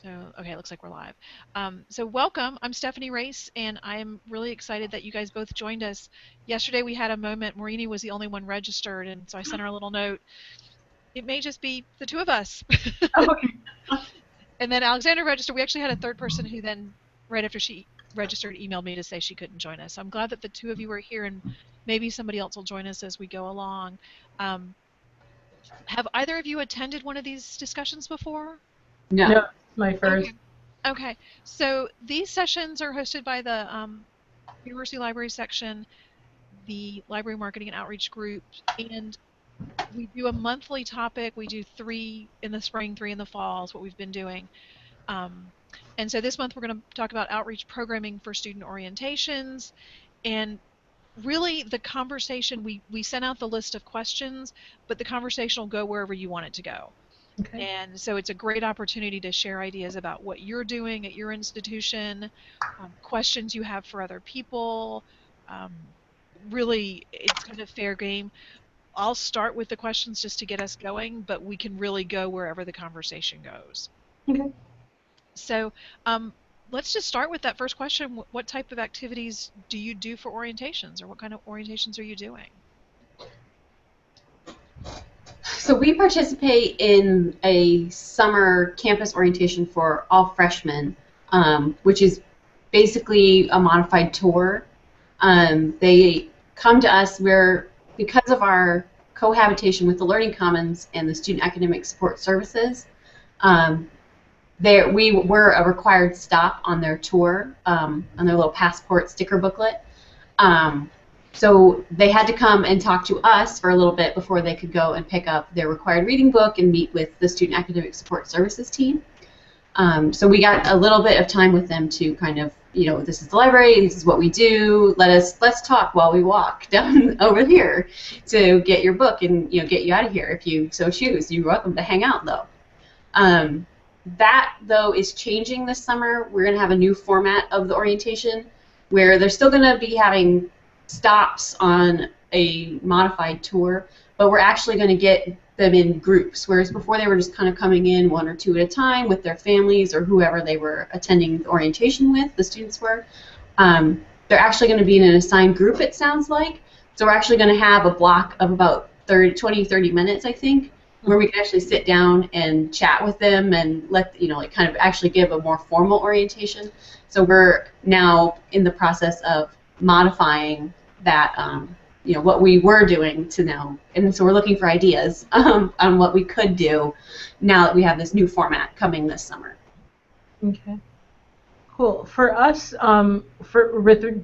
So, okay, it looks like we're live. So welcome. I'm Stephanie Race, and I'm really excited that you guys both joined us. Yesterday we had a moment. Marini was the only one registered, and so I sent her a little note. It may just be the two of us. Okay. And then Alexandra registered. We actually had a third person who then, right after she registered, emailed me to say she couldn't join us. So I'm glad that the two of you are here, and maybe somebody else will join us as we go along. Um, have either of you attended one of these discussions before? No, No. it's my Okay. first. Okay. So these sessions are hosted by the University Library section, the Library Marketing and Outreach group, and we do a monthly topic. We do 3 in the spring, 3 in the fall is what we've been doing. Um, and so this month we're going to talk about outreach programming for student orientations. And really the conversation, we sent out the list of questions, but the conversation will go wherever you want it to go. Okay. And so it's a great opportunity to share ideas about what you're doing at your institution, questions you have for other people. Um, really, it's kind of fair game. I'll start with the questions just to get us going, but we can really go wherever the conversation goes. Okay. So let's just start with that first question. What type of activities do you do for orientations, or what kind of orientations are you doing? So we participate in a summer campus orientation for all freshmen, which is basically a modified tour. They come to us because of our cohabitation with the Learning Commons and the Student Academic Support Services, um, we were a required stop on their tour, on their little passport sticker booklet. Um, so they had to come and talk to us for a little bit before they could go and pick up their required reading book and meet with the Student Academic Support Services team. So we got a little bit of time with them to kind of, this is the library, this is what we do, let's talk while we walk down over here to get your book and get you out of here if you so choose. You're welcome to hang out though. That though is changing this summer. We're going to have a new format of the orientation where they're still going to be having stops on a modified tour, but we're actually going to get them in groups, whereas before they were just kind of coming in 1 or 2 at a time with their families or whoever they were attending the orientation with, the students were. They're actually going to be in an assigned group, it sounds like. So we're actually going to have a block of about 30 minutes, I think, where we can actually sit down and chat with them and kind of actually give a more formal orientation. So we're now in the process of modifying that, what we were doing to now, and so we're looking for ideas on what we could do now that we have this new format coming this summer. Okay. Cool. For us,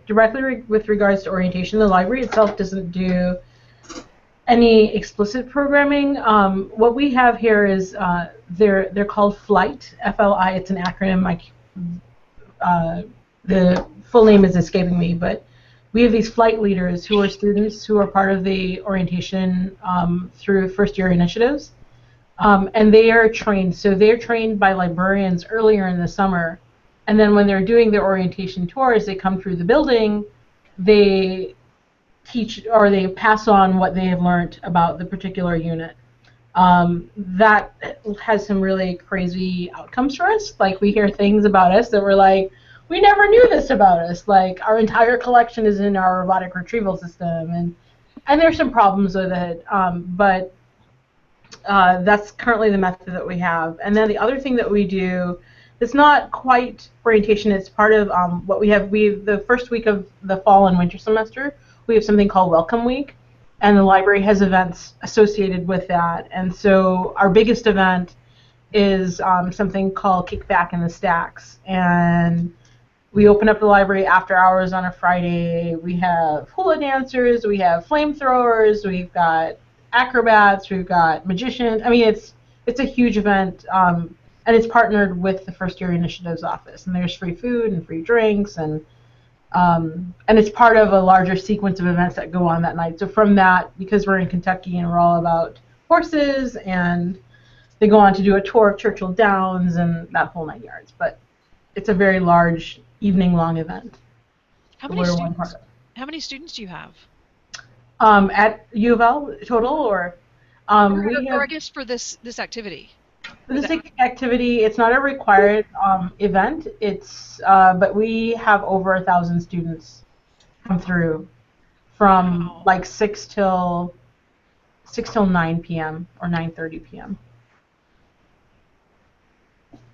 directly with regards to orientation, the library itself doesn't do any explicit programming. What we have here is they're called FLIGHT, F-L-I. It's an acronym. The full name is escaping me, but we have these flight leaders who are students who are part of the orientation through first-year initiatives, and they are trained. So they're trained by librarians earlier in the summer, and then when they're doing their orientation tours, they come through the building, they teach or they pass on what they have learned about the particular unit. That has some really crazy outcomes for us. Like, we hear things about us that we're like, we never knew this about us. Like, our entire collection is in our robotic retrieval system, and there's some problems with it, but that's currently the method that we have. And then the other thing that we do, it's not quite orientation, it's part of what we have. The first week of the fall and winter semester, we have something called Welcome Week, and the library has events associated with that. And so our biggest event is something called Kickback in the Stacks, and we open up the library after hours on a Friday. We have hula dancers, we have flamethrowers, we've got acrobats, we've got magicians. I mean, it's a huge event, and it's partnered with the First Year Initiatives Office. And there's free food and free drinks, and it's part of a larger sequence of events that go on that night. So from that, because we're in Kentucky and we're all about horses, and they go on to do a tour of Churchill Downs and that whole 9 yards. But it's a very large evening-long event. How many students? How many students do you have? At U of L total, or I guess for this activity. The singing activity, it's not a required event. It's but we have over 1,000 students come through from Wow, like 6 till 9 p.m. or 9:30 p.m.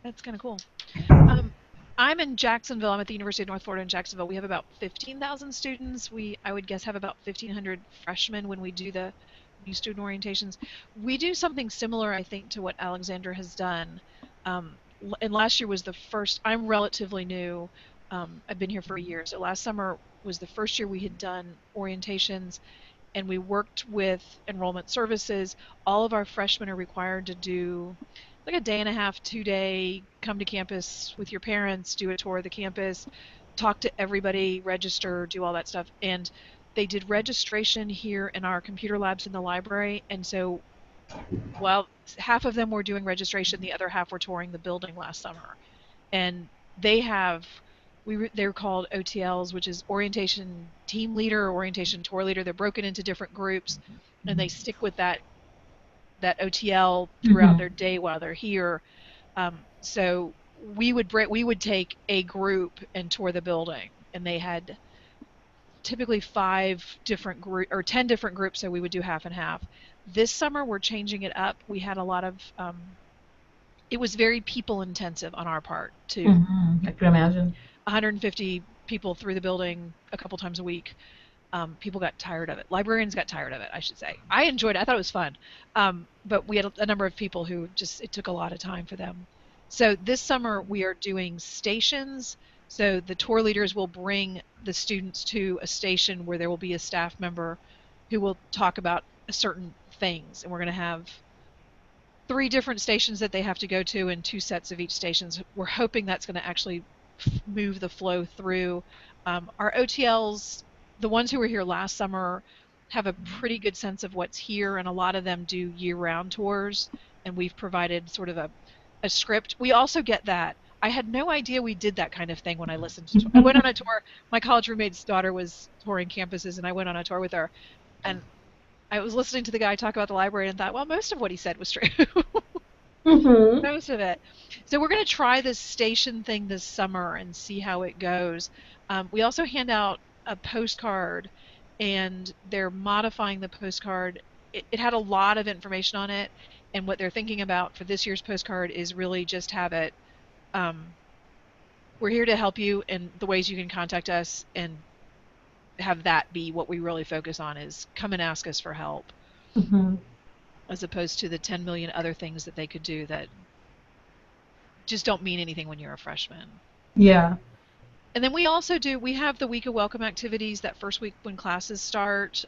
that's kind of cool. Um, I'm in Jacksonville. I'm at the University of North Florida in Jacksonville. We have about 15,000 students. I would guess, have about 1,500 freshmen when we do the new student orientations. We do something similar, I think, to what Alexandra has done. And last year was the first, I'm relatively new. I've been here for a year. So last summer was the first year we had done orientations, and we worked with enrollment services. All of our freshmen are required to do like a day and a half, 2 day, come to campus with your parents, do a tour of the campus, talk to everybody, register, do all that stuff. And they did registration here in our computer labs in the library. And so while half of them were doing registration, the other half were touring the building last summer. And they have they're called OTLs, which is orientation team leader or orientation tour leader. They're broken into different groups, and they stick with that OTL throughout Mm-hmm. their day while they're here. So we would take a group and tour the building, and they had typically 5 different 10 different groups, so we would do half and half. This summer we're changing it up. We had a lot of it was very people intensive on our part to Mm-hmm. I can imagine. 150 people through the building a couple times a week. People got tired of it. Librarians got tired of it, I should say. I enjoyed it. I thought it was fun. But we had a number of people who just, it took a lot of time for them. So this summer we are doing stations. So the tour leaders will bring the students to a station where there will be a staff member who will talk about certain things. And we're going to have 3 different stations that they have to go to and 2 sets of each stations. We're hoping that's going to actually move the flow through. Our OTLs, the ones who were here last summer, have a pretty good sense of what's here, and a lot of them do year-round tours, and we've provided sort of a script. We also get that. I had no idea we did that kind of thing when I listened to. I went on a tour. My college roommate's daughter was touring campuses, and I went on a tour with her, and I was listening to the guy talk about the library and thought, well, most of what he said was true. Mm-hmm. Most of it. So we're going to try this station thing this summer and see how it goes. We also hand out a postcard, and they're modifying the postcard. It had a lot of information on it, and what they're thinking about for this year's postcard is really just have it. Um, we're here to help you, and the ways you can contact us, and have that be what we really focus on is come and ask us for help, Mm-hmm. as opposed to the 10 million other things that they could do that just don't mean anything when you're a freshman. Yeah. And then we have the week of welcome activities that first week when classes start.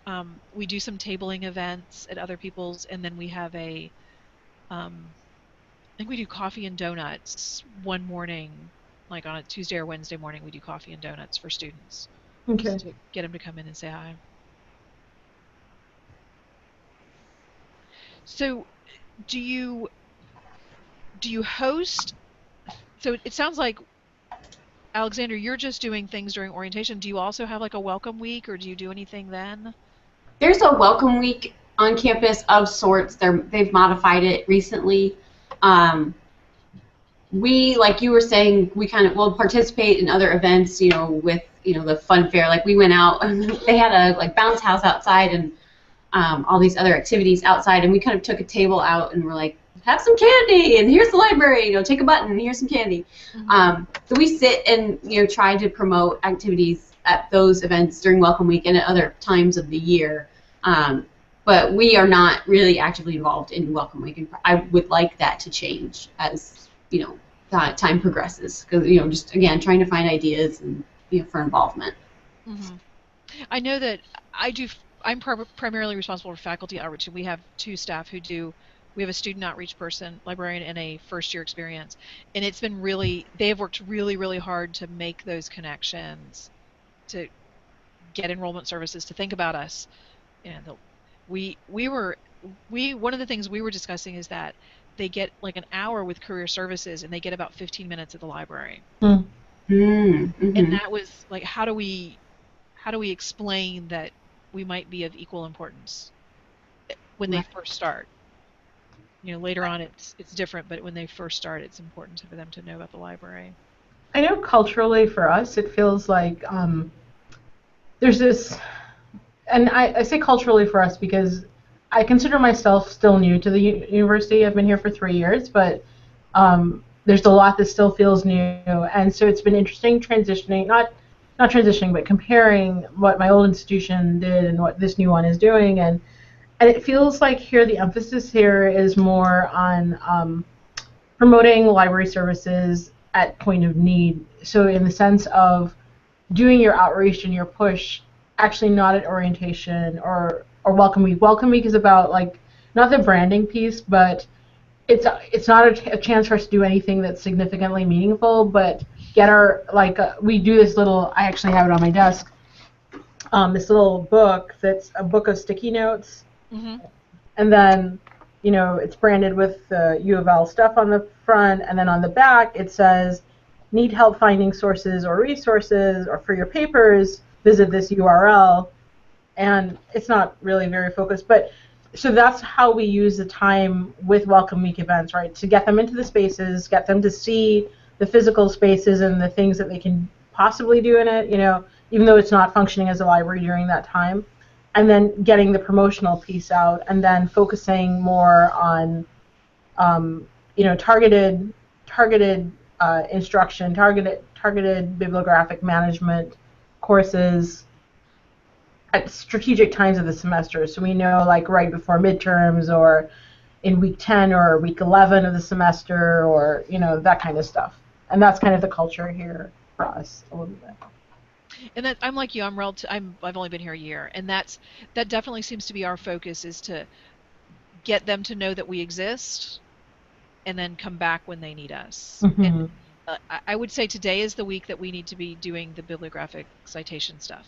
We do some tabling events at other people's, and then we have I think we do coffee and donuts one morning, like on a Tuesday or Wednesday morning, we do coffee and donuts for students just Okay. to get them to come in and say hi. So do you do you host? So it sounds like, Alexander, you're just doing things during orientation. Do you also have like a welcome week, or do you do anything then? There's a welcome week on campus of sorts. They've modified it recently. Um, we, like you were saying, we kind of will participate in other events, with the fun fair. Like we went out, they had a like bounce house outside and all these other activities outside, and we kind of took a table out and we're like, have some candy, and here's the library, take a button, and here's some candy. Mm-hmm. So we sit and try to promote activities at those events during Welcome Week and at other times of the year. But we are not really actively involved in Welcome Week, and I would like that to change as time progresses, because just again trying to find ideas and for involvement. Mm-hmm. I know that I do. I'm primarily responsible for faculty outreach, and we have 2 staff who do. We have a student outreach person, librarian, and a first-year experience, and it's been really. They have worked really, really hard to make those connections, to get enrollment services to think about us. And we were one of the things we were discussing is that they get like an hour with career services, and they get about 15 minutes at the library, Mm. and Mm-hmm. that was like, how do we explain that we might be of equal importance when they Right. first start? later on it's different, but when they first start, it's important for them to know about the library. I know culturally for us, it feels like there's this, and I say culturally for us because I consider myself still new to the university. I've been here for 3 years, but there's a lot that still feels new, and so it's been interesting transitioning, not transitioning, but comparing what my old institution did and what this new one is doing, and it feels like here the emphasis here is more on promoting library services at point of need. So in the sense of doing your outreach and your push actually not at orientation or welcome week. Welcome week is about like not the branding piece, but it's not a chance for us to do anything that's significantly meaningful, but get our we do this little. I actually have it on my desk. This little book that's a book of sticky notes, Mm-hmm. and then it's branded with the U of L stuff on the front, and then on the back it says, "Need help finding sources or resources, or for your papers, visit this URL." And it's not really very focused, but so that's how we use the time with Welcome Week events, right? To get them into the spaces, get them to see the physical spaces and the things that they can possibly do in it, even though it's not functioning as a library during that time, and then getting the promotional piece out, and then focusing more on, targeted instruction, targeted bibliographic management courses at strategic times of the semester. So we know like right before midterms or in week 10 or week 11 of the semester or, that kind of stuff. And that's kind of the culture here for us a little bit. And that I'm like you, I've only been here a year, and that definitely seems to be our focus, is to get them to know that we exist and then come back when they need us. And Mm-hmm. I would say today is the week that we need to be doing the bibliographic citation stuff.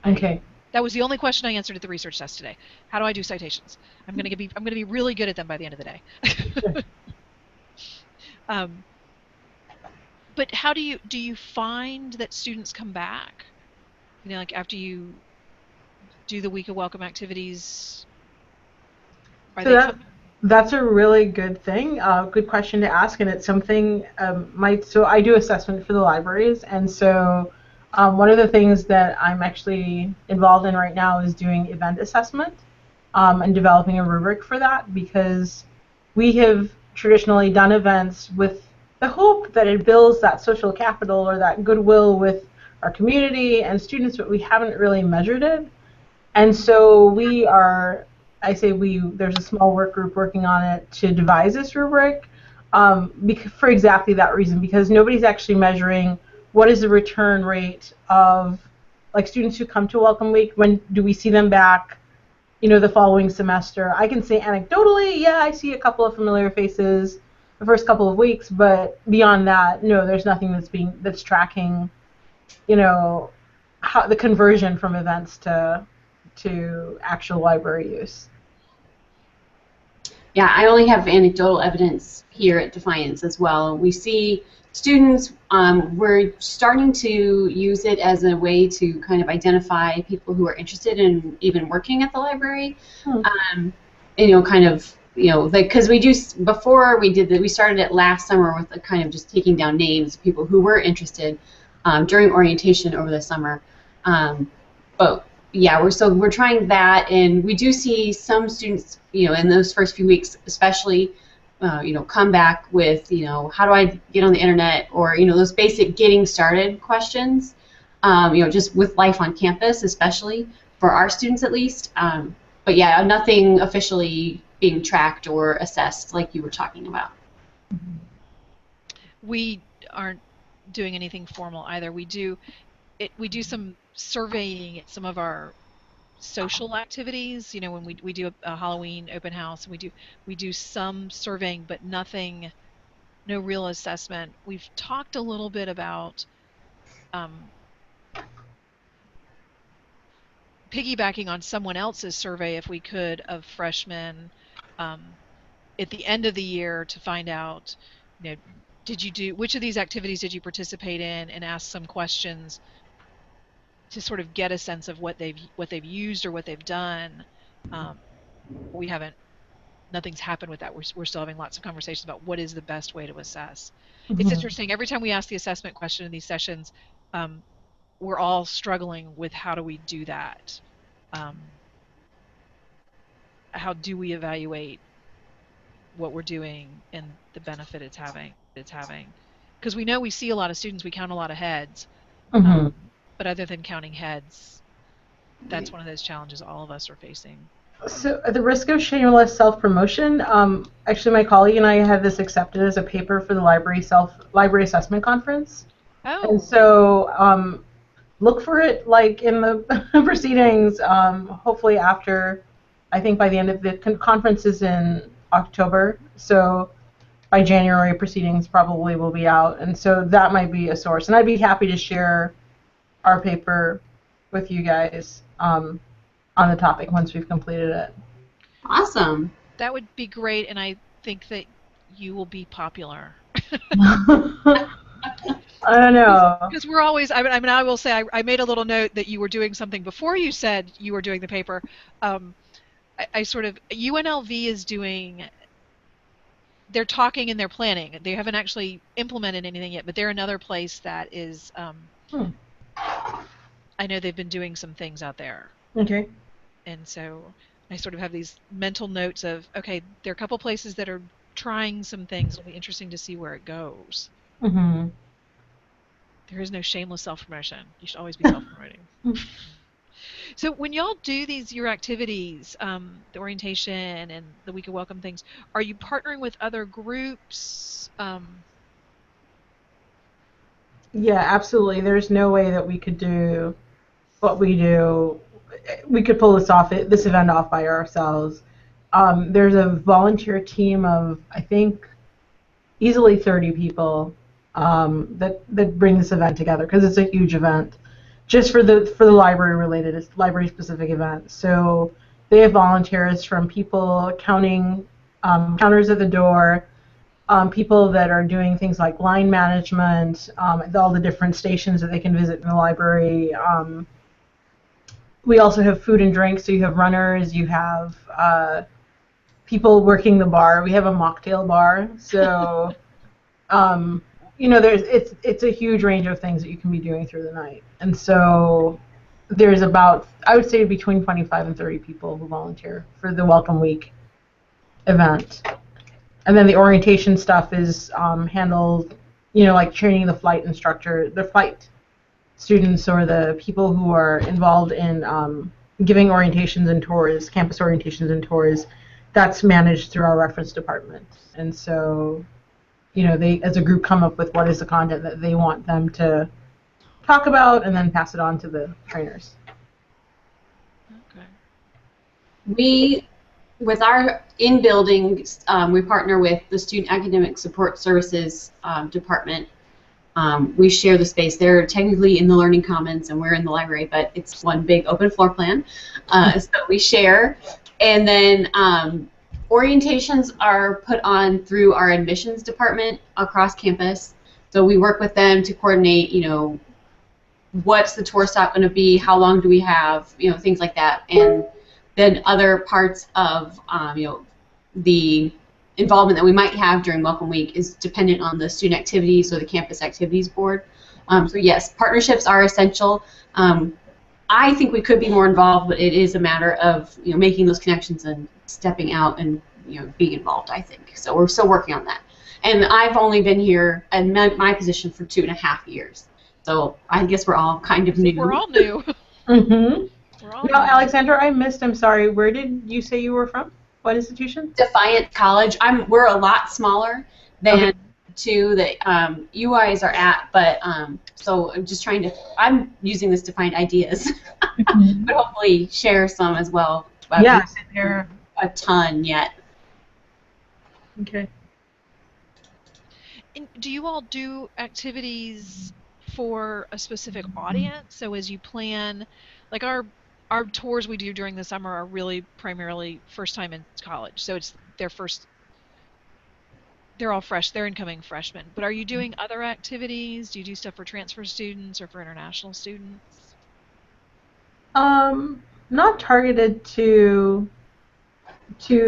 I Okay. That was the only question I answered at the research test today. How do I do citations? I'm gonna be really good at them by the end of the day. um, but how do you find that students come back? Like after you do the week of welcome activities, are So they coming? that's a really good thing, good question to ask, and it's something so I do assessment for the libraries, and so one of the things that I'm actually involved in right now is doing event assessment and developing a rubric for that because we have traditionally done events with the hope that it builds that social capital or that goodwill with our community and students, but we haven't really measured it. And so I say there's a small work group working on it to devise this rubric for exactly that reason, because nobody's actually measuring what is the return rate of like students who come to Welcome Week, when do we see them back, the following semester. I can say anecdotally, yeah, I see a couple of familiar faces the first couple of weeks, but beyond that, no, there's nothing that's tracking, you know, how the conversion from events to actual library use. Yeah, I only have anecdotal evidence here at Defiance as well. We see students, we're starting to use it as a way to kind of identify people who are interested in even working at the library. Hmm. Kind of, like, because before we started it last summer with kind of just taking down names of people who were interested during orientation over the summer. But yeah, we're trying that, and we do see some students, in those first few weeks, especially, come back with, how do I get on the internet, or those basic getting started questions, just with life on campus, especially for our students at least. But yeah, nothing officially being tracked or assessed like you were talking about. We aren't doing anything formal either. We do some surveying at some of our social activities, when we do a Halloween open house, and we do some surveying, but no real assessment. We've talked a little bit about um, piggybacking on someone else's survey, if we could, of freshmen um, at the end of the year, to find out, you know, which of these activities did you participate in, and ask some questions to sort of get a sense of what they've used or what they've done. Um, we haven't nothing's happened with that. We're still having lots of conversations about what is the best way to assess. It's Mm-hmm. interesting. Every time we ask the assessment question in these sessions, um, we're all struggling with how do we do that? Um, how do we evaluate what we're doing and the benefit it's having? Because we know we see a lot of students, we count a lot of heads, Mm-hmm. um, but other than counting heads, that's one of those challenges all of us are facing. So, at the risk of shameless self-promotion, actually, my colleague and I had this accepted as a paper for the library assessment conference, and Oh, so look for it like in the proceedings. Hopefully, after I think by the end of the conference is in October, so by January proceedings probably will be out, and so that might be a source. And I'd be happy to share our paper with you guys on the topic once we've completed it. Awesome. that would be great, and I think that you will be popular. I don't know. Because we're always, I mean, I will say, I made a little note that you were doing something before you said you were doing the paper. Um, I sort of, UNLV is doing, they're talking and they're planning. They haven't actually implemented anything yet, but they're another place that is, Hmm. I know they've been doing some things out there. Okay. And so I sort of have these mental notes of, okay, there are a couple places that are trying some things. It'll be interesting to see where it goes. Mm-hmm. There is no shameless self promotion. You should always be self promoting. So when y'all do your activities, the orientation and the week of welcome things, are you partnering with other groups? Yeah, absolutely. There's no way that we could do what we do. We could pull this event off by ourselves. There's a volunteer team of, I think, easily 30 people that bring this event together because it's a huge event, just for the library specific event. So they have volunteers from people counting counters at the door, people that are doing things like line management, all the different stations that they can visit in the library. We also have food and drink, so you have runners, you have people working the bar. We have a mocktail bar, so um, it's a huge range of things that you can be doing through the night, and so there's about, I would say, between 25 and 30 people who volunteer for the Welcome Week event. And then the orientation stuff is handled, like training the flight students, or the people who are involved in giving orientations and tours, campus orientations and tours. That's managed through our reference department. And so, they, as a group, come up with what is the content that they want them to talk about and then pass it on to the trainers. Okay. We, with our in-building, we partner with the Student Academic Support Services Department. We share the space. They're technically in the Learning Commons, and we're in the library, but it's one big open floor plan. So we share. And then orientations are put on through our admissions department across campus. So we work with them to coordinate, what's the tour stop going to be, how long do we have, things like that. And then other parts of, the involvement that we might have during Welcome Week is dependent on the student activities or the campus activities board. So yes, partnerships are essential. I think we could be more involved, but it is a matter of making those connections and stepping out and being involved, I think. So we're still working on that. And I've only been here in my position for 2.5 years. So I guess we're all kind of new. We're all new. Mm-hmm. We're all Now, new. Alexandra, I'm sorry. Where did you say you were from? What institution? Defiant College. We're a lot smaller than Okay. two that you guys are at, but so I'm just I'm using this to find ideas, but hopefully share some as well. Yeah, sit there. A ton yet. Okay. And do you all do activities for a specific audience? So as you plan, like our tours we do during the summer are really primarily first time in college. So it's their first, they're all fresh, they're incoming freshmen. But are you doing other activities? Do you do stuff for transfer students or for international students? Not targeted to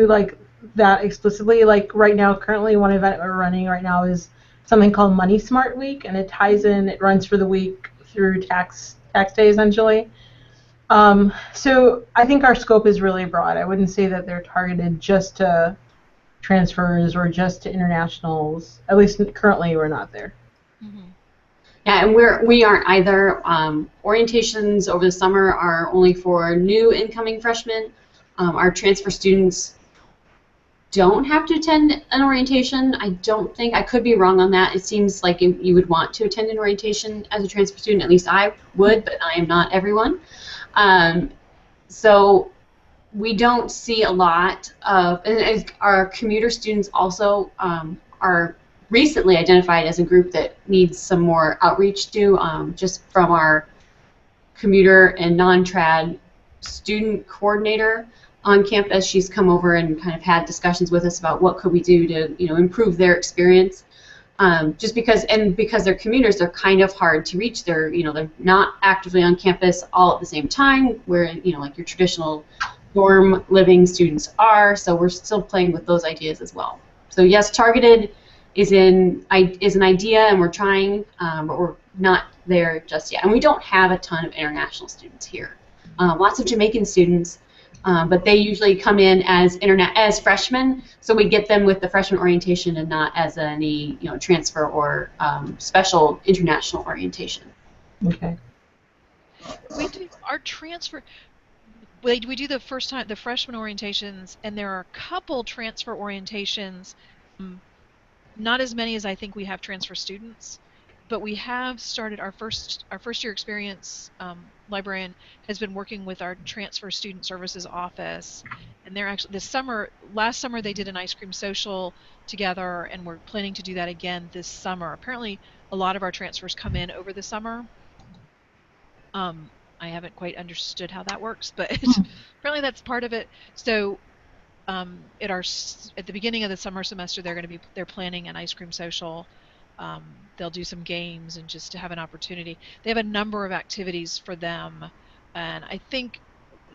like that explicitly. Like right now, currently one event we're running right now is something called Money Smart Week, and it ties in. It runs for the week through tax day essentially. So I think our scope is really broad. I wouldn't say that they're targeted just to transfers or just to internationals. At least currently, we're not there. Mm-hmm. Yeah, and we aren't either. Orientations over the summer are only for new incoming freshmen. Our transfer students don't have to attend an orientation. I don't think, I could be wrong on that. It seems like you would want to attend an orientation as a transfer student. At least I would, but I am not everyone. So we don't see a lot of, and our commuter students also are recently identified as a group that needs some more outreach to, just from our commuter and non-trad student coordinator on campus. She's come over and kind of had discussions with us about what could we do to, improve their experience. Just because they're commuters, they're kind of hard to reach. They're not actively on campus all at the same time, where like your traditional dorm living students are. So we're still playing with those ideas as well. So yes, targeted is an idea, and we're trying, but we're not there just yet. And we don't have a ton of international students here. Lots of Jamaican students, but they usually come in as freshmen, so we get them with the freshman orientation and not as any transfer or special international orientation. Okay. We do our transfer. We do the freshman orientations, and there are a couple transfer orientations. Um, Not as many as I think we have transfer students, but we have started our first year experience. Librarian has been working with our transfer student services office, and they're actually last summer they did an ice cream social together, and we're planning to do that again this summer. Apparently, a lot of our transfers come in over the summer. I haven't quite understood how that works, but apparently that's part of it. So at the beginning of the summer semester, they're planning an ice cream social. They'll do some games and just to have an opportunity. They have a number of activities for them, and I think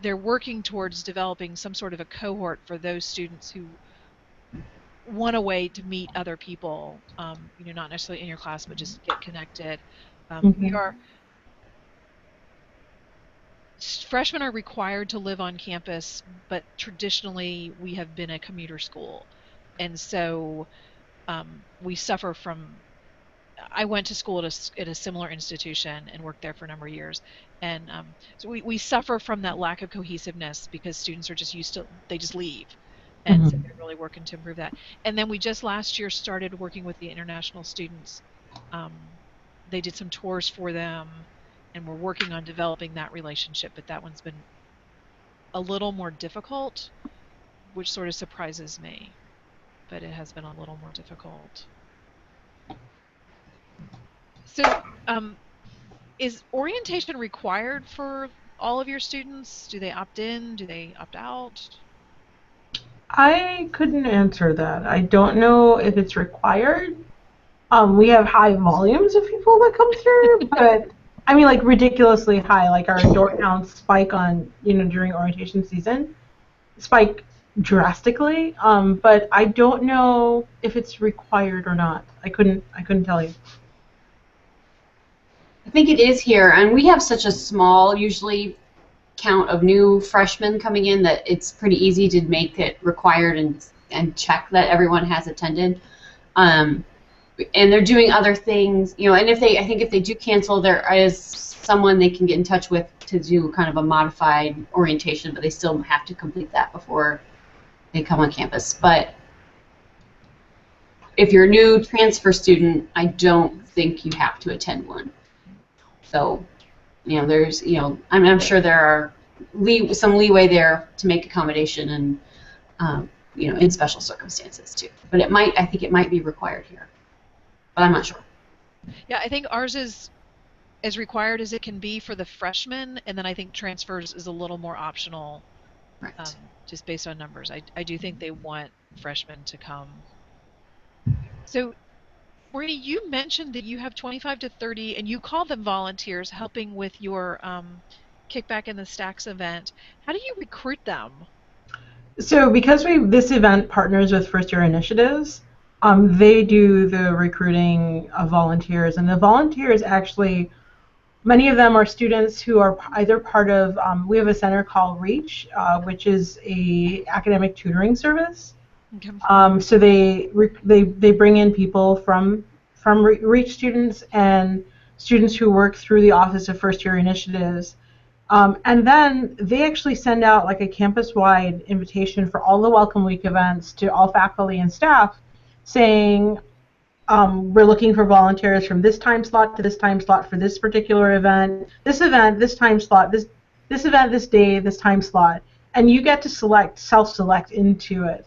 they're working towards developing some sort of a cohort for those students who want a way to meet other people. Not necessarily in your class, but just get connected. We Mm-hmm. are Freshmen are required to live on campus, but traditionally we have been a commuter school. And so we suffer from. I went to school at a similar institution and worked there for a number of years. And so we suffer from that lack of cohesiveness because students are just used to, they just leave. And so Mm-hmm. they're really working to improve that. And then we just last year started working with the international students. Um, they did some tours for them, and we're working on developing that relationship, but that one's been a little more difficult, which sort of surprises me, but it has been a little more difficult. So, is orientation required for all of your students? Do they opt in? Do they opt out? I couldn't answer that. I don't know if it's required. We have high volumes of people that come through, but I mean, like ridiculously high. Like our door counts spike on, during orientation season, spike drastically. But I don't know if it's required or not. I couldn't tell you. I think it is here, and we have such a small, usually, count of new freshmen coming in that it's pretty easy to make it required and check that everyone has attended. Um, and they're doing other things, and I think if they do cancel, there is someone they can get in touch with to do kind of a modified orientation, but they still have to complete that before they come on campus. But if you're a new transfer student, I don't think you have to attend one. So, there's, I'm sure there are some leeway there to make accommodation and, in special circumstances too. But I think it might be required here, but I'm not sure. Yeah, I think ours is as required as it can be for the freshmen, and then I think transfers is a little more optional, Right. just based on numbers. I do think they want freshmen to come. So, Maureen, you mentioned that you have 25 to 30, and you call them volunteers helping with your Kickback in the Stacks event. How do you recruit them? So because this event partners with First Year Initiatives, they do the recruiting of volunteers, and the volunteers actually, many of them are students who are either part of. We have a center called Reach, which is a academic tutoring service. Okay. So they bring in people from Reach students and students who work through the Office of First Year Initiatives. And then they actually send out like a campus-wide invitation for all the Welcome Week events to all faculty and staff, saying we're looking for volunteers from this time slot to this time slot for this particular event, this time slot, this event, this day, this time slot, and you get to self-select into it.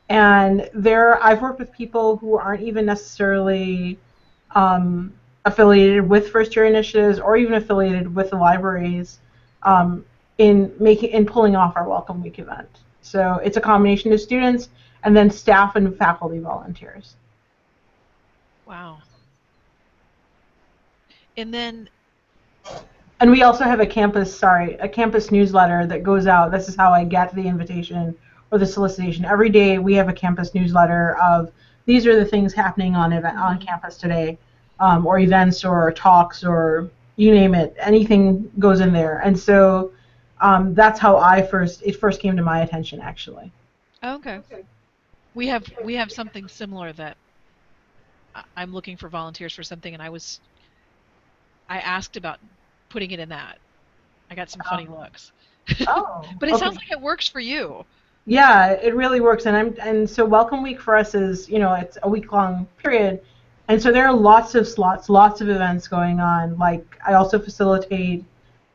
And I've worked with people who aren't even necessarily affiliated with First Year Initiatives or even affiliated with the libraries um, in pulling off our Welcome Week event. So it's a combination of students and then staff and faculty volunteers. Wow. And then, And we also have a campus newsletter that goes out. This is how I get the invitation or the solicitation. Every day we have a campus newsletter of these are the things happening on campus today, or events or talks or you name it. Anything goes in there. And so that's how it first came to my attention actually. okay. We have something similar that I'm looking for volunteers for something, and I asked about putting it in that. I got some funny looks. Oh, But it okay. sounds like it works for you. Yeah, it really works, and so Welcome Week for us is it's a week long period, and so there are lots of slots, lots of events going on. Like I also facilitate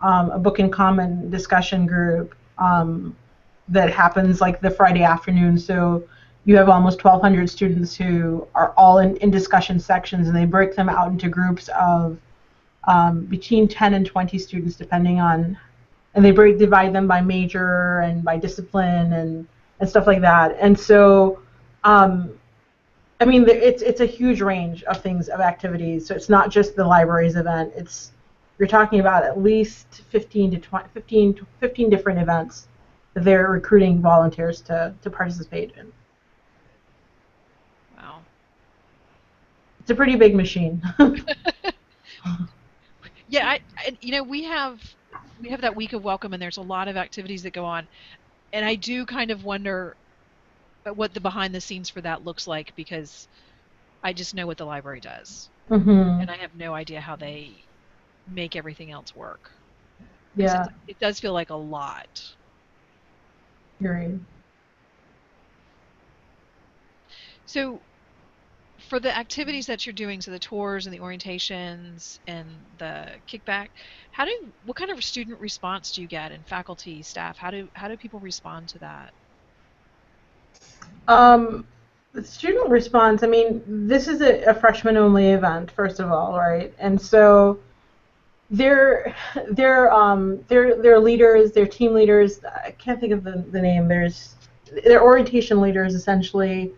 a book and common discussion group that happens like the Friday afternoon. So you have almost 1,200 students who are all in discussion sections, and they break them out into groups of between 10 and 20 students, depending on, and they divide them by major and by discipline and stuff like that. And so, I mean, it's a huge range of things, of activities. So it's not just the libraries event. You're talking about at least 15 to 20, 15 different events that they're recruiting volunteers to participate in. Wow. It's a pretty big machine. Yeah, we have that week of welcome, and there's a lot of activities that go on, and I do kind of wonder what the behind the scenes for that looks like, because I just know what the library does, Mm-hmm. and I have no idea how they make everything else work, because Yeah, it does feel like a lot. you're right. So for the activities that you're doing, so the tours and the orientations and the kickback, what kind of student response do you get, and faculty, staff? How do people respond to that? Um, the student response, I mean, this is a freshman only event, first of all, right? And so their leaders, their team leaders, I can't think of the name, their orientation leaders essentially,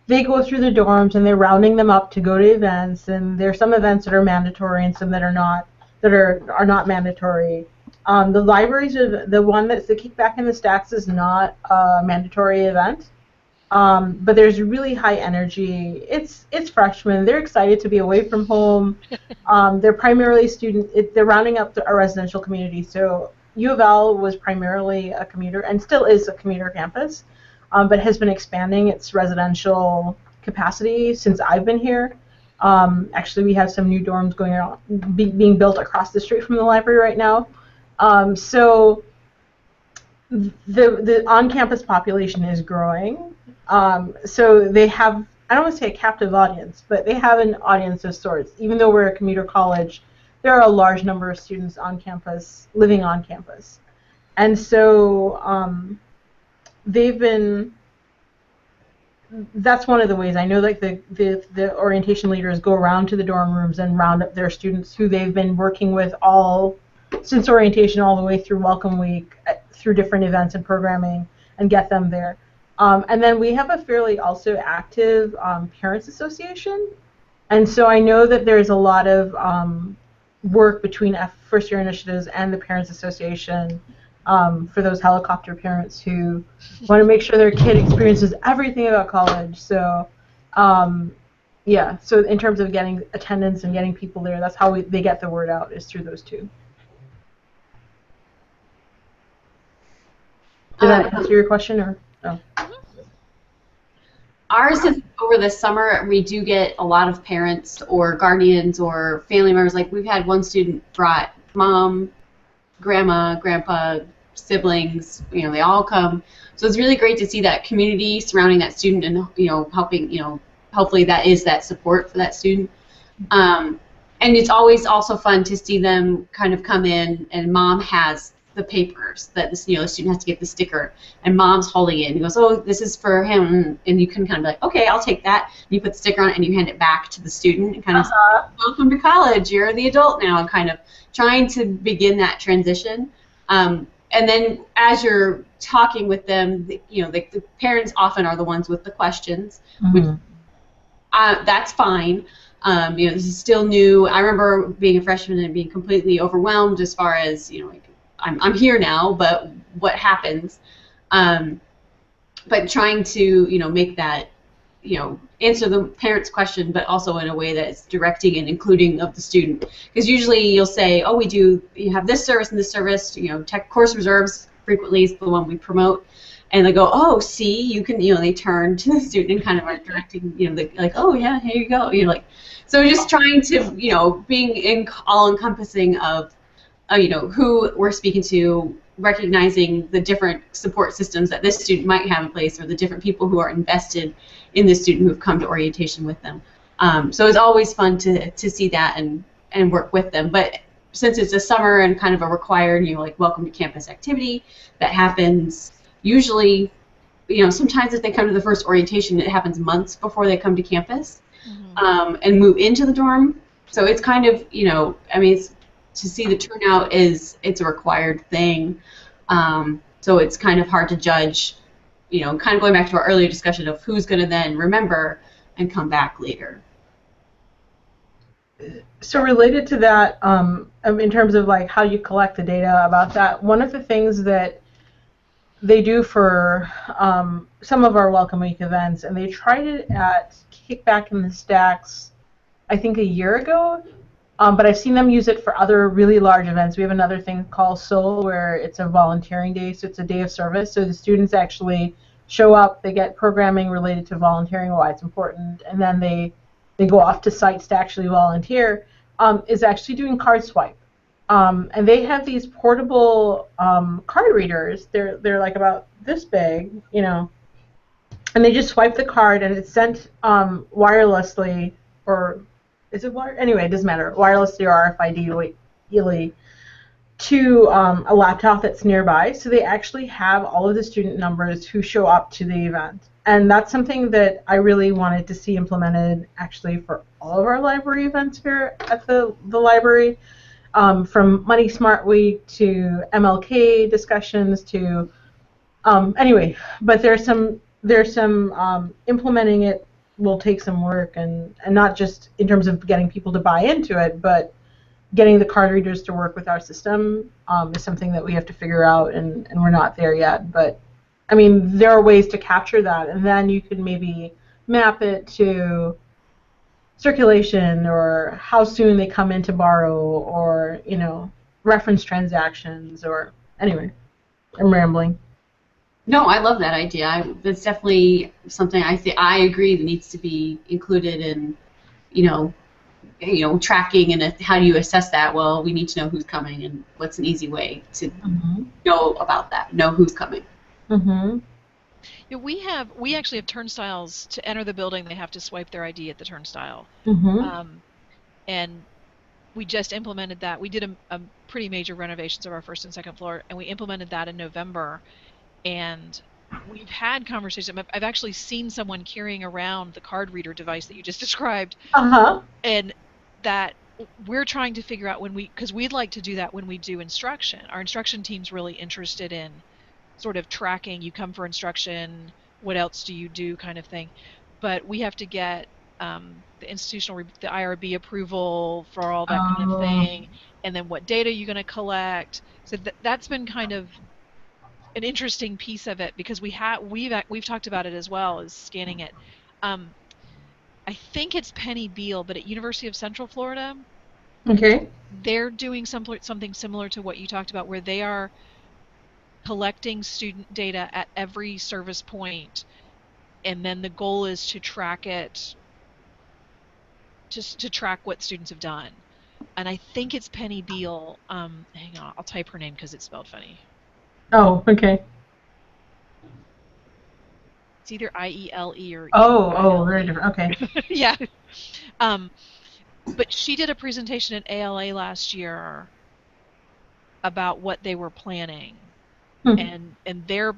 they go through the dorms and they're rounding them up to go to events, and there's some events that are mandatory and some that are not, that are not mandatory. The libraries are the one that's the kickback in the stacks is not a mandatory event. But there's really high energy. It's freshmen. They're excited to be away from home. They're primarily they're rounding up a residential community. So U of L was primarily a commuter and still is a commuter campus, but has been expanding its residential capacity since I've been here. Actually, we have some new dorms going on, being built across the street from the library right now. So the on-campus population is growing. So they have, I don't want to say a captive audience, but they have an audience of sorts. Even though we're a commuter college, there are a large number of students on campus, living on campus. And so they've been, that's one of the ways I know, like the orientation leaders go around to the dorm rooms and round up their students who they've been working with all since orientation all the way through Welcome Week, through different events and programming, and get them there. And then we have a fairly also active parents association, and so I know that there's a lot of work between First Year Initiatives and the Parents Association for those helicopter parents who want to make sure their kid experiences everything about college. So, um, yeah. So in terms of getting attendance and getting people there, that's how they get the word out, is through those two. Did that answer your question, or no? Mhm. Ours is over the summer. We do get a lot of parents or guardians or family members. Like we've had one student brought mom, grandma, grandpa, siblings. You know, they all come. So it's really great to see that community surrounding that student and helping. Hopefully that is that support for that student. Um, and it's always also fun to see them kind of come in, and mom has the papers that the student has to get the sticker, and mom's holding it and he goes, oh, this is for him, and you can kind of be like, okay, I'll take that, and you put the sticker on it and you hand it back to the student and kind of say, welcome to college, you're the adult now, and kind of trying to begin that transition. And then as you're talking with them, the parents often are the ones with the questions, which that's fine. This is still new. I remember being a freshman and being completely overwhelmed as far as, like, I'm here now, but what happens? But trying to, make that, answer the parent's question, but also in a way that is directing and including of the student. Because usually you'll say, oh, you have this service and this service, tech course reserves frequently is the one we promote. And they go, oh, see, you can, they turn to the student and kind of are directing, like, oh, yeah, here you go. Like, so just trying to, being all encompassing of, who we're speaking to, recognizing the different support systems that this student might have in place, or the different people who are invested in this student who have come to orientation with them. So it's always fun to see that and work with them. But since it's a summer and kind of a required, like welcome to campus activity that happens usually, sometimes if they come to the first orientation, it happens months before they come to campus, and move into the dorm. So it's kind of, to see the turnout it's a required thing. So it's kind of hard to judge, kind of going back to our earlier discussion of who's going to then remember and come back later. So related to that, in terms of like how you collect the data about that, one of the things that they do for some of our Welcome Week events, and they tried it at Kickback in the Stacks, I think a year ago, but I've seen them use it for other really large events. We have another thing called Soul, where it's a volunteering day, so it's a day of service. So the students actually show up, they get programming related to volunteering, why it's important, and then they go off to sites to actually volunteer, is actually doing card swipe. And they have these portable card readers. They're like about this big, and they just swipe the card and it's sent wirelessly, or is it wire? Anyway, it doesn't matter. Wirelessly or RFID to a laptop that's nearby. So they actually have all of the student numbers who show up to the event. And that's something that I really wanted to see implemented actually for all of our library events here at the library, from Money Smart Week to MLK discussions to anyway. But there's some implementing it will take some work, and not just in terms of getting people to buy into it, but getting the card readers to work with our system is something that we have to figure out, and we're not there yet. But I mean, there are ways to capture that, and then you could maybe map it to circulation, or how soon they come in to borrow, or reference transactions, or anyway, I'm rambling. No, I love that idea. That's definitely something I agree that needs to be included in, you know, tracking, and how do you assess that? Well, we need to know who's coming, and what's an easy way to know about that, know who's coming. Mm-hmm. Yeah, we actually have turnstiles. To enter the building, they have to swipe their ID at the turnstile. Mm-hmm. And we just implemented that. We did a pretty major renovations of our first and second floor, and we implemented that in November. And we've had conversations. I've actually seen someone carrying around the card reader device that you just described, Uh-huh. and that we're trying to figure out because we'd like to do that when we do instruction. Our instruction team's really interested in sort of tracking, you come for instruction, what else do you do, kind of thing. But we have to get the IRB approval for all that kind of thing, and then what data you're going to collect. So that's been kind of an interesting piece of it because we've talked about it as well as scanning it. Um, I think it's Penny Beal, but at University of Central Florida, Okay. they're doing something similar to what you talked about, where they are collecting student data at every service point, and then the goal is to track it, just to track what students have done. And I think it's Penny Beal. Hang on, I'll type her name because it's spelled funny. Oh, okay. It's either IELE or Oh, very EILE. different. Okay. Yeah. Um, but she did a presentation at ALA last year about what they were planning, Hmm. and their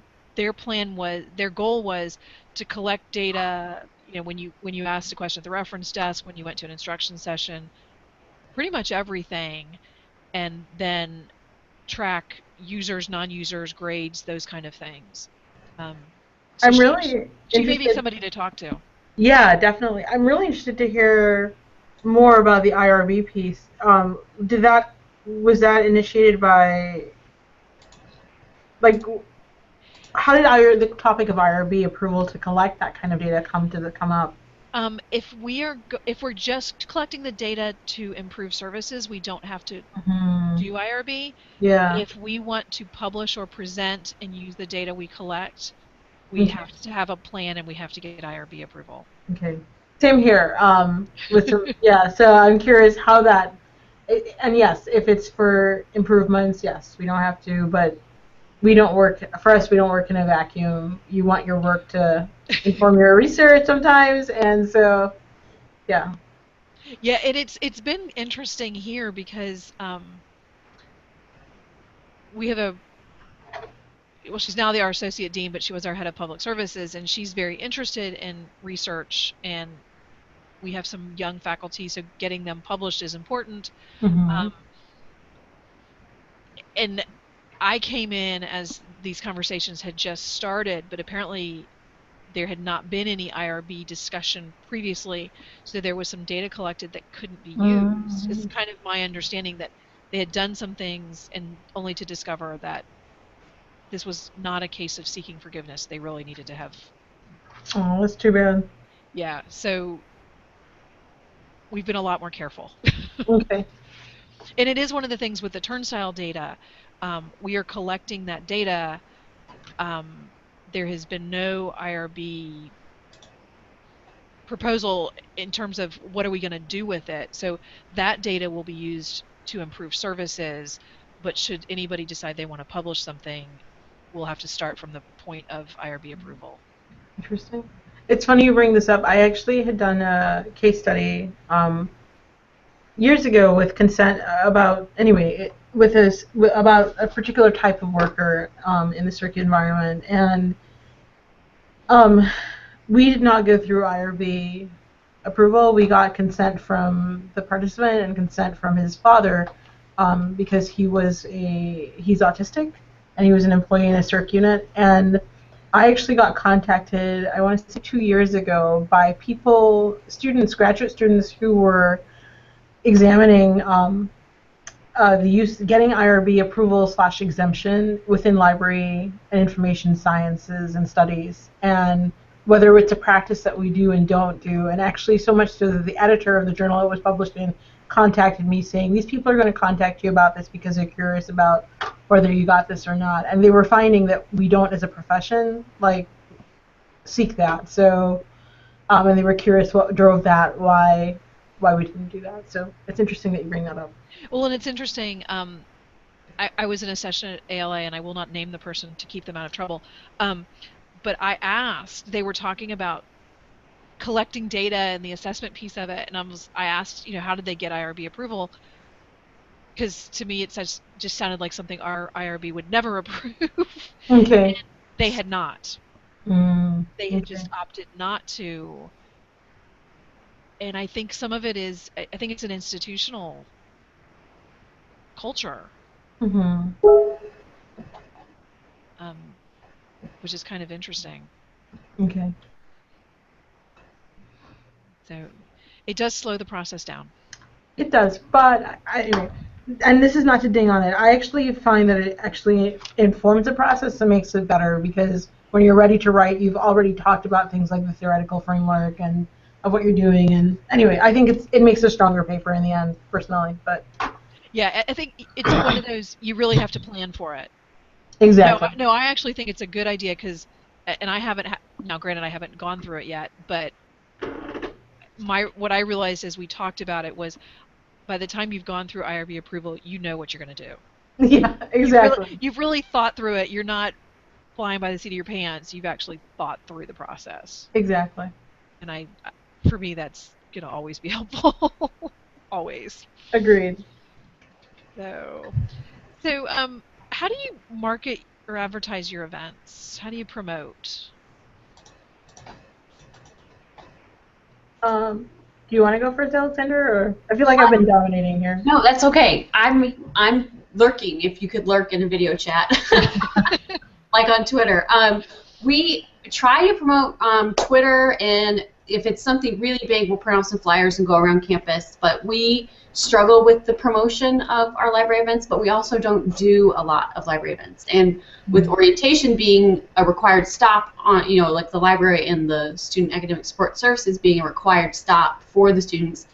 goal was to collect data, when you asked a question at the reference desk, when you went to an instruction session, pretty much everything, and then track users, non-users, grades, those kind of things. So I'm she really she may be interested. somebody to talk to. Yeah, definitely. I'm really interested to hear more about the IRB piece. Did that was that initiated by like how did the topic of IRB approval to collect that kind of data come up? If we're just collecting the data to improve services, we don't have to Hmm. do IRB. Yeah. If we want to publish or present and use the data we collect, we Okay. have to have a plan and we have to get IRB approval. Okay. Same here. With some, yeah. So I'm curious how that, and yes, if it's for improvements, yes, we don't have to, but we don't work, for us, we don't work in a vacuum. You want your work to inform your research sometimes, and so, yeah. Yeah, and it's been interesting here because we have she's now our associate dean, but she was our head of public services, and she's very interested in research, and we have some young faculty, so getting them published is important. Hmm. Um, and I came in as these conversations had just started, but apparently there had not been any IRB discussion previously, so there was some data collected that couldn't be used. It's Mm. kind of my understanding that they had done some things and only to discover that this was not a case of seeking forgiveness. They really needed to have, Oh, that's too bad. yeah, so we've been a lot more careful. Okay. And it is one of the things with the turnstile data. We are collecting that data. Um, there has been no IRB proposal in terms of what are we going to do with it. So that data will be used to improve services, but should anybody decide they want to publish something, we'll have to start from the point of IRB approval. Interesting. It's funny you bring this up. I actually had done a case study years ago with consent about anyway with this about a particular type of worker in the circuit environment, and um, we did not go through IRB approval. We got consent from the participant and consent from his father because he's autistic and he was an employee in a circ unit. And I actually got contacted, I want to say 2 years ago, by graduate students who were examining the use, getting IRB approval slash exemption within library and information sciences and studies, and whether it's a practice that we do and don't do. And actually, so much so that the editor of the journal it was published in contacted me saying, these people are going to contact you about this because they're curious about whether you got this or not. And they were finding that we don't, as a profession, like seek that. So, and they were curious what drove that, why we didn't do that. So it's interesting that you bring that up. Well, and it's interesting. I was in a session at ALA, and I will not name the person to keep them out of trouble. But they were talking about collecting data and the assessment piece of it, and I asked, how did they get IRB approval? Because to me, just sounded like something our IRB would never approve. Okay. They had not. They had Okay. just opted not to. And I think some of it is, I think it's an institutional culture, Mm-hmm. um, which is kind of interesting. Okay. So it does slow the process down. It does, but anyway, and this is not to ding on it, I actually find that it actually informs the process and makes it better because when you're ready to write, you've already talked about things like the theoretical framework and of what you're doing. And anyway, I think it makes a stronger paper in the end, personally. But Yeah, I think it's one of those you really have to plan for it. No, exactly. no, I actually think it's a good idea because, and I haven't now. Granted, I haven't gone through it yet, but my what I realized as we talked about it was by the time you've gone through IRB approval, you know what you're going to do. Yeah, exactly. You've really thought through it. You're not flying by the seat of your pants. You've actually thought through the process. Exactly. And for me, that's going to always be helpful. Always. Agreed. So, so, how do you market or advertise your events? How do you promote? Do you want to go first, Alexander, or I feel like I've been dominating here. No, that's okay. I'm lurking. If you could lurk in a video chat, like on Twitter. We try to promote Twitter, and if it's something really big, we'll print out some flyers and go around campus. But we struggle with the promotion of our library events, but we also don't do a lot of library events. And with orientation being a required stop on, like the library and the student academic support services being a required stop for the students,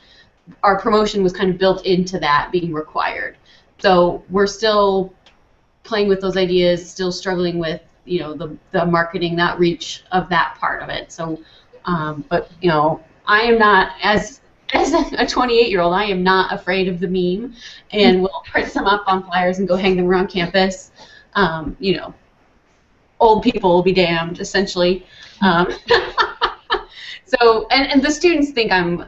our promotion was kind of built into that being required. So we're still playing with those ideas, still struggling with the marketing, that reach of that part of it. So, but I am not as a 28-year-old. I am not afraid of the meme, and we'll print some up on flyers and go hang them around campus. Old people will be damned, essentially. So, and the students think I'm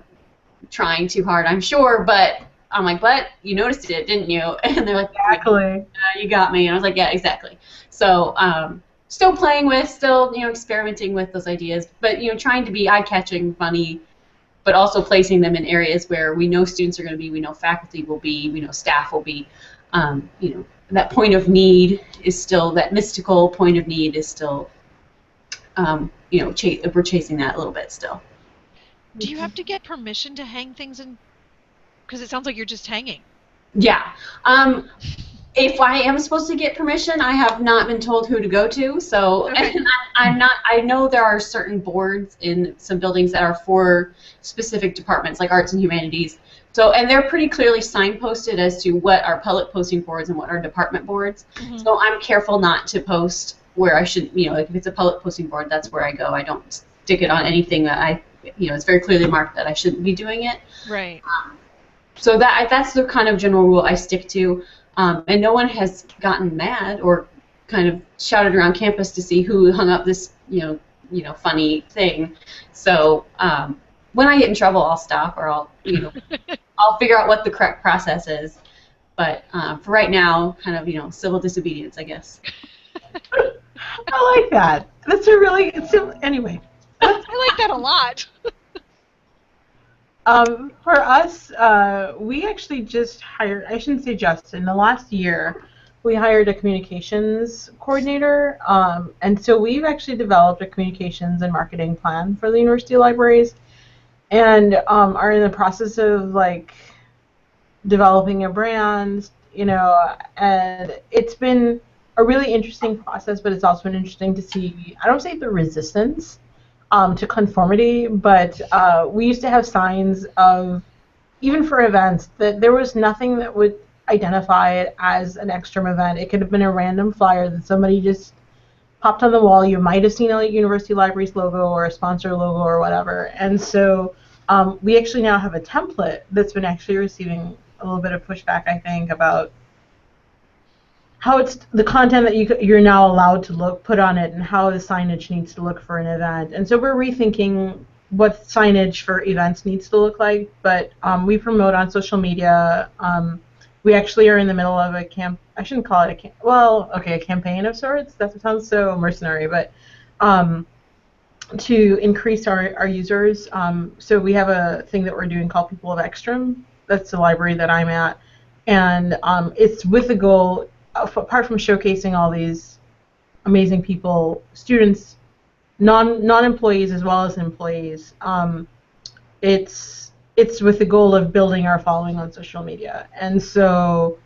trying too hard, I'm sure, but I'm like, but you noticed it, didn't you? And they're like, Exactly. you got me. And I was like, yeah, exactly. So still playing with, still experimenting with those ideas, but trying to be eye-catching, funny, but also placing them in areas where we know students are going to be, we know faculty will be, we know staff will be. That point of need is still, that mystical point of need is still, we're chasing that a little bit still. Do you have to get permission to hang things in? Because it sounds like you're just hanging. Yeah. If I am supposed to get permission, I have not been told who to go to. So Okay. I'm not. I know there are certain boards in some buildings that are for specific departments, like arts and humanities. So, and they're pretty clearly signposted as to what are public posting boards and what are department boards. Mm-hmm. So I'm careful not to post where I should. Like if it's a public posting board, that's where I go. I don't stick it on anything that it's very clearly marked that I shouldn't be doing it. Right. So that's the kind of general rule I stick to. And no one has gotten mad or kind of shouted around campus to see who hung up this, funny thing. So when I get in trouble, I'll stop or I'll figure out what the correct process is. But for right now, kind of, civil disobedience, I guess. I like that. That's a really, anyway. I like that a lot. For us, we actually just hired, I shouldn't say just, in the last year, we hired a communications coordinator. And so we've actually developed a communications and marketing plan for the university libraries and are in the process of developing a brand, and it's been a really interesting process, but it's also been interesting to see, I don't say the resistance to conformity, but we used to have signs of, even for events, that there was nothing that would identify it as an external event. It could have been a random flyer that somebody just popped on the wall. You might have seen a university library's logo or a sponsor logo or whatever. And so we actually now have a template that's been actually receiving a little bit of pushback, I think, about how it's the content that you're now allowed to put on it and how the signage needs to look for an event. And so we're rethinking what signage for events needs to look like, but we promote on social media. We actually are in the middle of I shouldn't call it a campaign of sorts. That sounds so mercenary, but to increase our users. So we have a thing that we're doing called People of Extreme. That's the library that I'm at. And it's with the goal, apart from showcasing all these amazing people, students, non-employees as well as employees, it's it's with the goal of building our following on social media. And so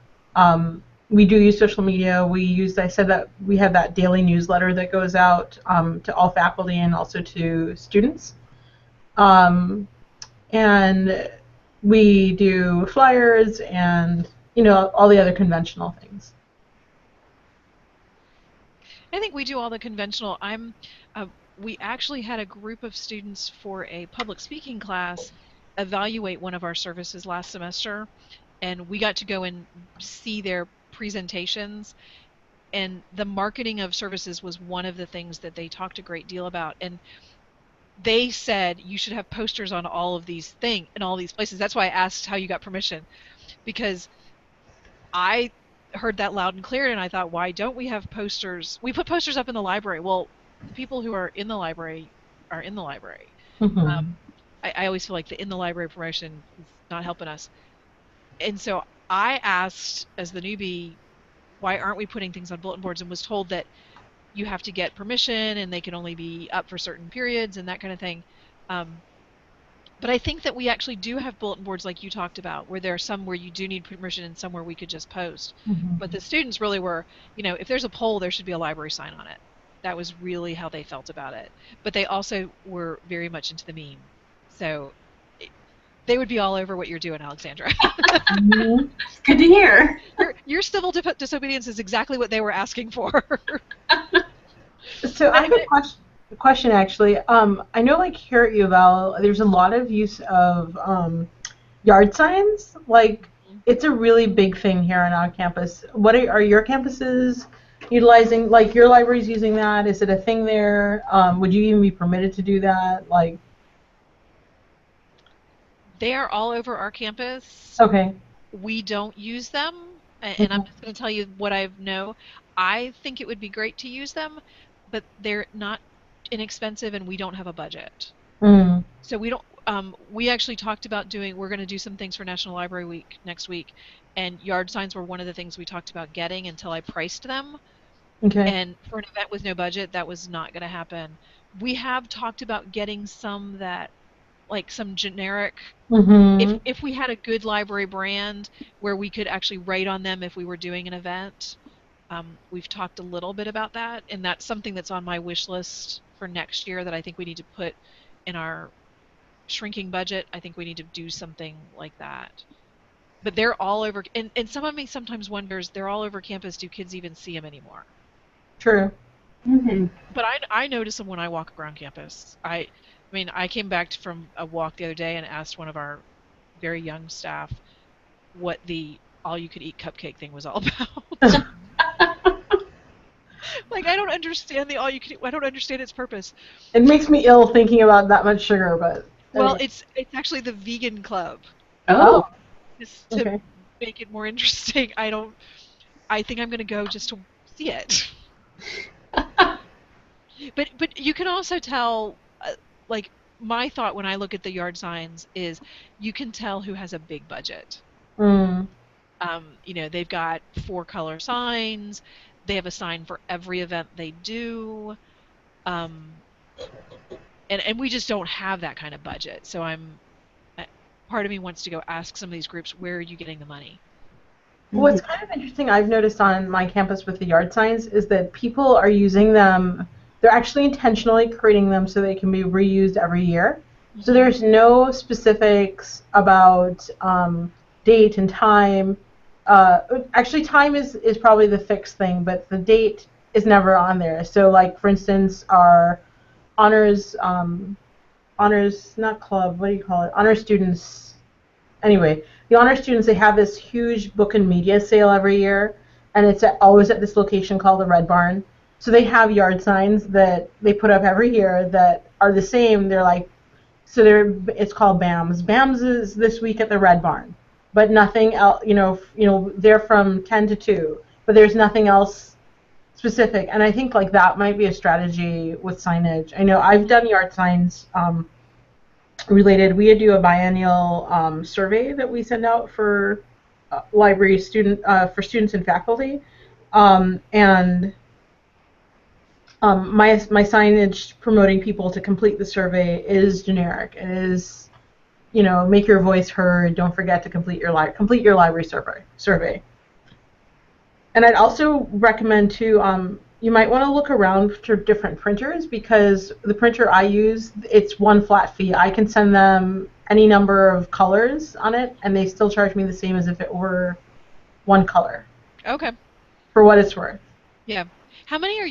we do use social media. I said that we have that daily newsletter that goes out to all faculty and also to students. And we do flyers and, all the other conventional things. I think we do all the conventional. We actually had a group of students for a public speaking class evaluate one of our services last semester, and we got to go and see their presentations. And the marketing of services was one of the things that they talked a great deal about. And they said you should have posters on all of these things in all these places. That's why I asked how you got permission, because I heard that loud and clear, and I thought, why don't we have posters? We put posters up in the library. Well, the people who are in the library are in the library. Um, Mm-hmm. I always feel like the in the library promotion is not helping us. And so I asked, as the newbie, why aren't we putting things on bulletin boards? And was told that you have to get permission and they can only be up for certain periods and that kind of thing. Um, but I think that we actually do have bulletin boards like you talked about, where there are some where you do need permission and some where we could just post. But Mm-hmm. the students really were, if there's a poll, there should be a library sign on it. That was really how they felt about it. But they also were very much into the meme. So they would be all over what you're doing, Alexandra. Mm-hmm. Good to hear. Your civil disobedience is exactly what they were asking for. So I have a question actually. I know like here at U of L, there's a lot of use of yard signs. Like it's a really big thing here on our campus. What are your campuses utilizing? Like your library's using that? Is it a thing there? Would you even be permitted to do that? Like, They are all over our campus. okay. We don't use them, and I'm Mhm. just going to tell you what I know. I think it would be great to use them, but they're not inexpensive, and we don't have a budget. Mm. So we don't. We actually talked about we're going to do some things for National Library Week next week, and yard signs were one of the things we talked about getting until I priced them. Okay. And for an event with no budget, that was not going to happen. We have talked about getting some that, like some generic, if Mm-hmm. if we had a good library brand where we could actually write on them if we were doing an event. We've talked a little bit about that, and that's something that's on my wish list for next year that I think we need to put in our shrinking budget. I think we need to do something like that. But they're all over, and some of me sometimes wonders, they're all over campus. Do kids even see them anymore? True. Hmm. But I notice them when I walk around campus. I mean, I came back from a walk the other day and asked one of our very young staff what the all you could eat cupcake thing was all about. Like, I don't understand the all you can eat. I don't understand its purpose. It makes me ill thinking about that much sugar, but Well, anyway. it's actually the vegan club, Oh, Oh, just to okay. make it more interesting. I think I'm gonna go just to see it. But you can also tell, like, my thought when I look at the yard signs is you can tell who has a big budget. Mm. They've got 4-color signs. They have a sign for every event they do. Um, and we just don't have that kind of budget. So uh, part of me wants to go ask some of these groups, where are you getting the money? What's mhm. kind of interesting I've noticed on my campus with the yard signs is that people are using them, they're actually intentionally creating them so they can be reused every year. So Hmm. there's no specifics about date and time. Actually, time is probably the fixed thing, but the date is never on there. So, like, for instance, our honors, honors, not club, what do you call it? Honor students. Anyway, the honor students, they have this huge book and media sale every year, and it's always at this location called the Red Barn. So they have yard signs that they put up every year that are the same. They're like, so it's called BAMS. BAMS is this week at the Red Barn, but nothing else. They're from 10 to 2, but there's nothing else specific. And I think like that might be a strategy with signage. I know I've Hmm. done yard signs related. We do a biennial survey that we send out for library student for students and faculty, and my signage promoting people to complete the survey is generic. It is make your voice heard. Don't forget to complete your library survey. And I'd also recommend too, you might want to look around for different printers because the printer I use, it's one flat fee. I can send them any number of colors on it, and they still charge me the same as if it were one color Okay. for what it's worth. Yeah. How many are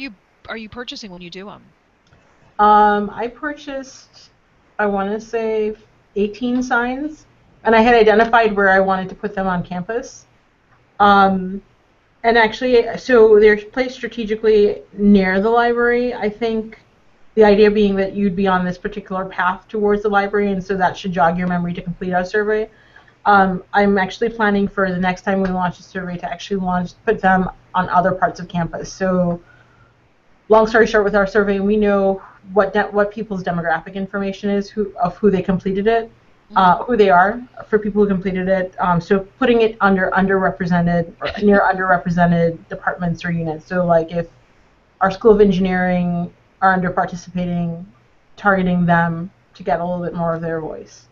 you purchasing when you do them? I purchased, I want to say, 18 signs, and I had identified where I wanted to put them on campus. Um, And actually, so they're placed strategically near the library. I think the idea being that you'd be on this particular path towards the library, and so that should jog your memory to complete our survey. I'm actually planning for the next time we launch a survey to actually put them on other parts of campus. So long story short, with our survey, we know what people's demographic information is, who they completed it, Hmm. who they are for people who completed it. So putting it under underrepresented or near underrepresented departments or units. So like if our School of Engineering are under participating, targeting them to get a little bit more of their voice.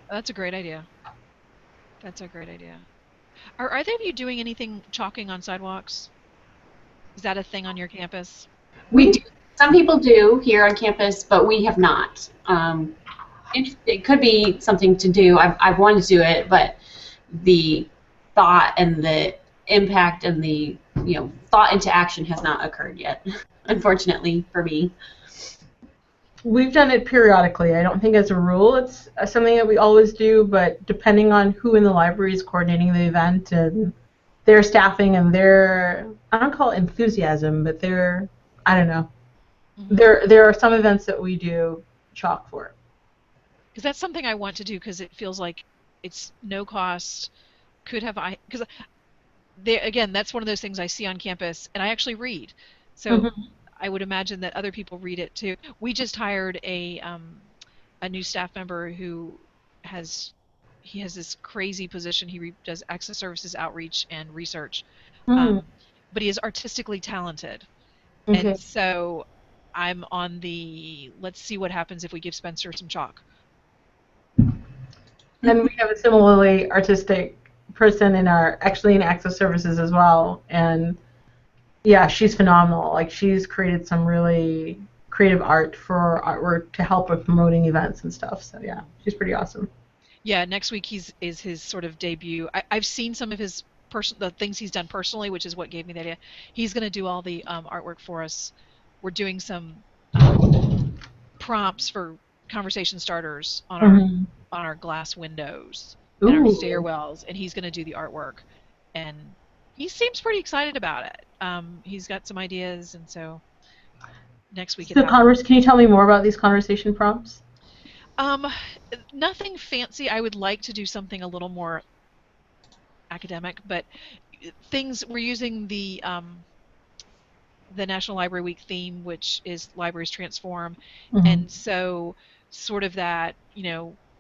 That's a great idea. That's a great idea. Are either of you doing anything chalking on sidewalks? Is that a thing on your campus? We do. We Some people do here on campus, but we have not. It could be something to do. I've wanted to do it, but the thought and the impact and the thought into action has not occurred yet, unfortunately for me. We've done it periodically. I don't think as a rule it's something that we always do, but depending on who in the library is coordinating the event and their staffing and their, I don't call it enthusiasm, but their, I don't know. Hmm. There are some events that we do chalk for. Because that's something I want to do because it feels like it's no cost. Could have I because there again, that's one of those things I see on campus, and I actually read. So Mm-hmm. I would imagine that other people read it too. We just hired a new staff member who has he has this crazy position. Does access services outreach and research, Mm-hmm. um, but he is artistically talented, and Okay. so I'm on the let's see what happens if we give Spencer some chalk. And we have a similarly artistic person actually in access services as well. And yeah, she's phenomenal. Like she's created some really creative art for artwork to help with promoting events and stuff. So yeah, she's pretty awesome. Yeah, next week is his sort of debut. I've seen some of his the things he's done personally, which is what gave me the idea. He's going to do all the artwork for us. We're doing some prompts for conversation starters Mm-hmm. on our glass windows and our Ooh. stairwells, and he's going to do the artwork. And he seems pretty excited about it. He's got some ideas, and so next week it So happens. Can you tell me more about these conversation prompts? Um, Nothing fancy. I would like to do something a little more academic, but things we're using the National Library Week theme, which is libraries transform, Mm-hmm. and so sort of that,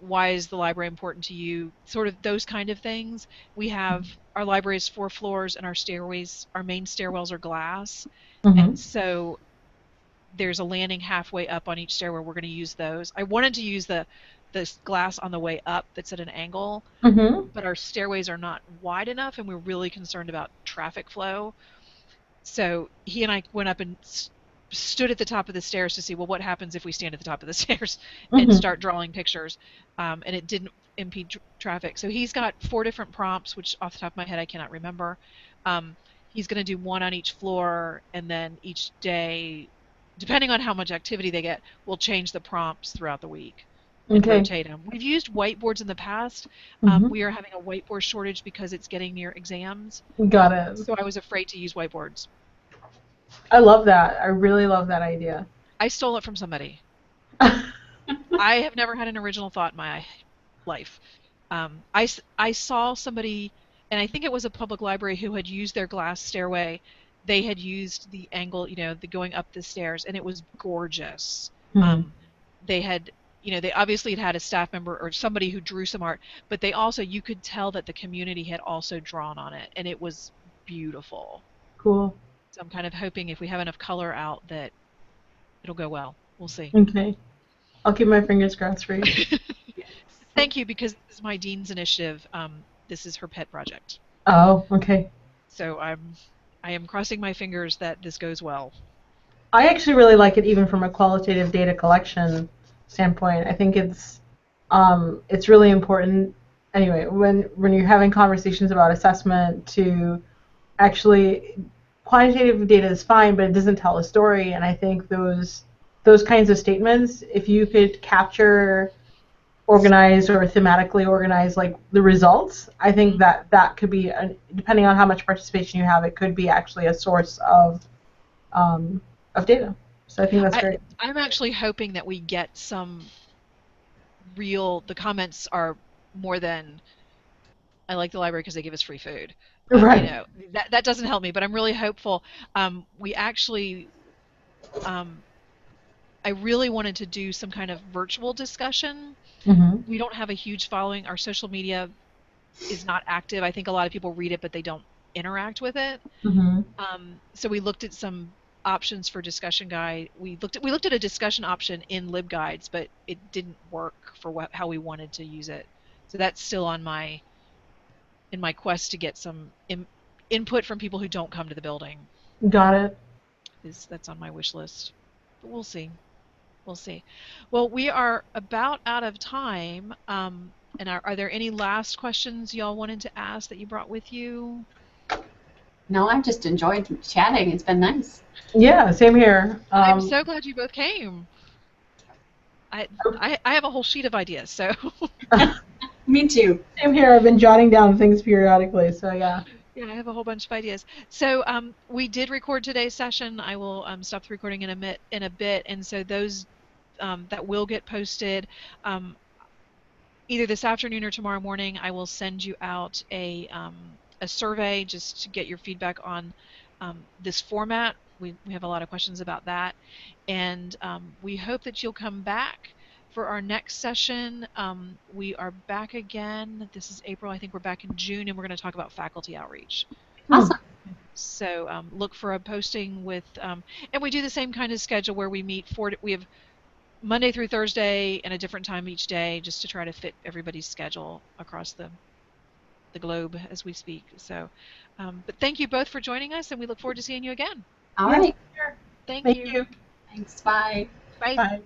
why is the library important to you? Sort of those kind of things. We have our library is 4 floors, and our main stairwells are glass, Mm-hmm. and so there's a landing halfway up on each stairwell. We're going to use those. I wanted to use the glass on the way up that's at an angle, Mm-hmm. but our stairways are not wide enough, and we're really concerned about traffic flow. So he and I went up and stood at the top of the stairs to see, well, what happens if we stand at the top of the stairs and Mm-hmm. start drawing pictures, and it didn't impede traffic. So he's got 4 different prompts, which off the top of my head I cannot remember. Um, he's going to do one on each floor, and then each day, depending on how much activity they get, we'll change the prompts throughout the week and Okay. rotate them. We've used whiteboards in the past. Mm-hmm. We are having a whiteboard shortage because it's getting near exams, Got it. so I was afraid to use whiteboards. I love that. I really love that idea. I stole it from somebody. I have never had an original thought in my life. I saw somebody, and I think it was a public library who had used their glass stairway. They had used the angle, the going up the stairs, and it was gorgeous. Hmm. Um, they had, they obviously had a staff member or somebody who drew some art, but they also, you could tell that the community had also drawn on it, and it was beautiful. Cool. So I'm kind of hoping if we have enough color out that it'll go well. We'll see. Okay. I'll keep my fingers crossed for you. Thank you, because this is my dean's initiative. This is her pet project. Oh, okay. So I am crossing my fingers that this goes well. I actually really like it even from a qualitative data collection standpoint. I think it's really important anyway when you're having conversations about assessment to actually quantitative data is fine, but it doesn't tell a story. And I think those kinds of statements, if you could capture, organize, or thematically organize like the results, I think Mhm. that could be depending on how much participation you have, it could be actually a source um, of data. So I think that's great. I'm actually hoping that we get some the comments are more than I like the library because they give us free food. Right. That doesn't help me, but I'm really hopeful. We actually, um, I really wanted to do some kind of virtual discussion. Mm-hmm. We don't have a huge following. Our social media is not active. I think a lot of people read it, but they don't interact with it. Mm-hmm. So we looked at some options for discussion guide. We looked at a discussion option in LibGuides, but it didn't work for how we wanted to use it. So that's still on my in my quest to get some input from people who don't come to the building. Got it. Is That's on my wish list, but we'll see. We'll see. Well, we are about out of time. And are there any last questions y'all wanted to ask that you brought with you? No, I've just enjoyed chatting. It's been nice. Yeah, same here. I'm so glad you both came. I I have a whole sheet of ideas, so Me too. same here. I've been jotting down things periodically, so yeah. yeah, I have a whole bunch of ideas. So we did record today's session. I will stop the recording in a bit, and so those that will get posted. Um, Either this afternoon or tomorrow morning, I will send you out a survey just to get your feedback on this format. We have a lot of questions about that, and we hope that you'll come back for our next session. We are back again. This is April. I think we're back in June, and we're going to talk about faculty outreach. Hmm. Awesome. So look for a posting with, and we do the same kind of schedule where we meet we have Monday through Thursday and a different time each day just to try to fit everybody's schedule across the globe as we speak. So, but thank you both for joining us, and we look forward to seeing you again. All Yes. right. Thank Thank you. you. Thanks. Bye. Bye. Bye.